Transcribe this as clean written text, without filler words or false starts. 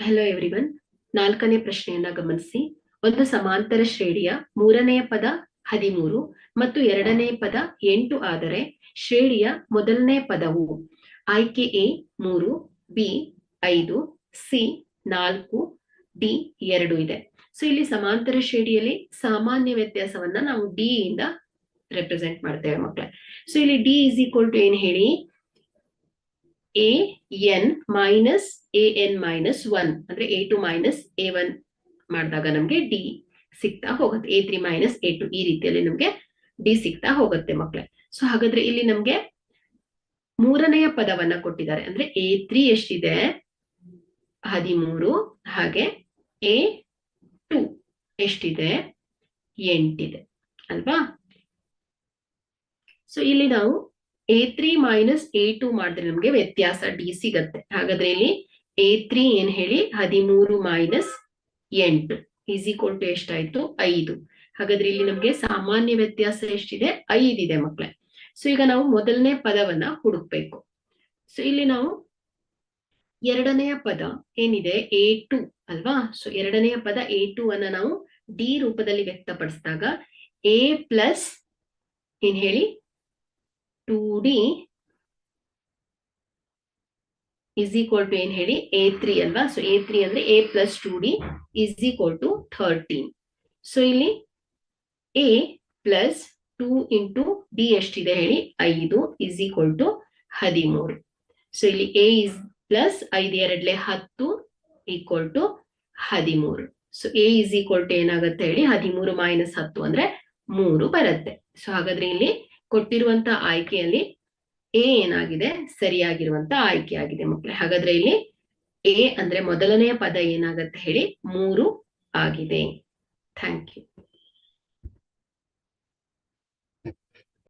Hello everyone. 4ನೇ ಪ್ರಶ್ನೆಯನ್ನ ಗಮನಿಸಿ. ಒಂದು ಸಮಾಂತರ ಶ್ರೇಣಿಯ 3ನೇ ಪದ 13 ಮತ್ತು 2ನೇ ಪದ 8 ಆದರೆ ಶ್ರೇಣಿಯ ಮೊದಲನೇ ಪದವು ಆಯ್ಕೆ ಎ 3, ಬಿ 5, ಸಿ 4, ಡಿ 2 ಇದೆ. ಸೊ ಇಲ್ಲಿ ಸಮಾಂತರ ಶ್ರೇಣಿಯಲ್ಲಿ ಸಾಮಾನ್ಯ ವ್ಯತ್ಯಾಸವನ್ನ ನಾವು ಡಿ ಇಂದ ರೆಪ್ರೆಸೆಂಟ್ ಮಾಡ್ತೇವೆ ಮಕ್ಕಳೇ. ಸೊ ಇಲ್ಲಿ ಡಿ ಇಸ್ ಈಕ್ವಲ್ ಟು ಏನ್ ಹೇಳಿ, A N minus A N minus 1 ಅಂದ್ರೆ A2 ಮೈನಸ್ A1 ಮಾಡಿದಾಗ ನಮ್ಗೆ ಡಿ ಸಿಗ್ತಾ ಹೋಗುತ್ತೆ. A3 ಮೈನಸ್ A2 ಈ ರೀತಿಯಲ್ಲಿ ನಮ್ಗೆ ಡಿ ಸಿಗ್ತಾ ಹೋಗುತ್ತೆ ಮಕ್ಕಳೇ. ಸೊ ಹಾಗಾದ್ರೆ ಇಲ್ಲಿ ನಮ್ಗೆ ಮೂರನೆಯ ಪದವನ್ನ ಕೊಟ್ಟಿದ್ದಾರೆ. ಅಂದ್ರೆ A3 ಎಷ್ಟಿದೆ 13, ಹಾಗೆ A2 ಎಷ್ಟಿದೆ 8 ಇದೆ ಅಲ್ವಾ. ಸೊ ಇಲ್ಲಿ ನಾವು A3 ಮೈನಸ್ A2 ಮಾಡಿದ್ರೆ ನಮ್ಗೆ ವ್ಯತ್ಯಾಸ ಡಿ ಸಿಗತ್ತೆ. ಹಾಗಾದ್ರೆ ಇಲ್ಲಿ A3 ಏನ್ ಹೇಳಿ 13 ಮೈನಸ್ 8 ಈಸ್ ಈಕ್ವಲ್ ಟು ಎಷ್ಟಾಯ್ತು 5. ಹಾಗಾದ್ರೆ ಇಲ್ಲಿ ನಮ್ಗೆ ಸಾಮಾನ್ಯ ವ್ಯತ್ಯಾಸ ಎಷ್ಟಿದೆ 5 ಇದೆ ಮಕ್ಕಳೇ. ಸೊ ಈಗ ನಾವು ಮೊದಲನೇ ಪದವನ್ನ ಹುಡುಕ್ಬೇಕು. ಸೊ ಇಲ್ಲಿ ನಾವು ಎರಡನೆಯ ಪದ ಏನಿದೆ A2 ಅಲ್ವಾ. ಸೊ ಎರಡನೆಯ ಪದ A2 ಅನ್ನ ನಾವು ಡಿ ರೂಪದಲ್ಲಿ ವ್ಯಕ್ತಪಡಿಸಿದಾಗ A ಪ್ಲಸ್ ಏನ್ ಹೇಳಿ 2D is equal to ಏನ್ ಹೇಳಿ A3 ಅಲ್ವಾ. ಸೊ A3 ಅಂದ್ರೆ A plus 2D is equal to 13. So ಇಲ್ಲಿ A plus 2 into D ಎಷ್ಟಿದೆ ಹೇಳಿ 5 is equal to 13. ಸೊ ಇಲ್ಲಿ A is plus 5 2 10 equal to 13. So A is equal to ಏನಾಗುತ್ತೆ ಹೇಳಿ 13 ಮೈನಸ್ 10 ಅಂದ್ರೆ 3 ಬರುತ್ತೆ. ಸೊ ಹಾಗಾದ್ರೆ ಇಲ್ಲಿ ಕೊಟ್ಟಿರುವಂತ ಆಯ್ಕೆಯಲ್ಲಿ ಎ ಏನಾಗಿದೆ ಸರಿಯಾಗಿರುವಂತ ಆಯ್ಕೆ ಆಗಿದೆ ಮಕ್ಕಳೇ. ಹಾಗಾದ್ರೆ ಇಲ್ಲಿ ಎ ಅಂದ್ರೆ ಮೊದಲನೆಯ ಪದ ಏನಾಗತ್ತೆ ಹೇಳಿ 3 ಆಗಿದೆ. Thank you.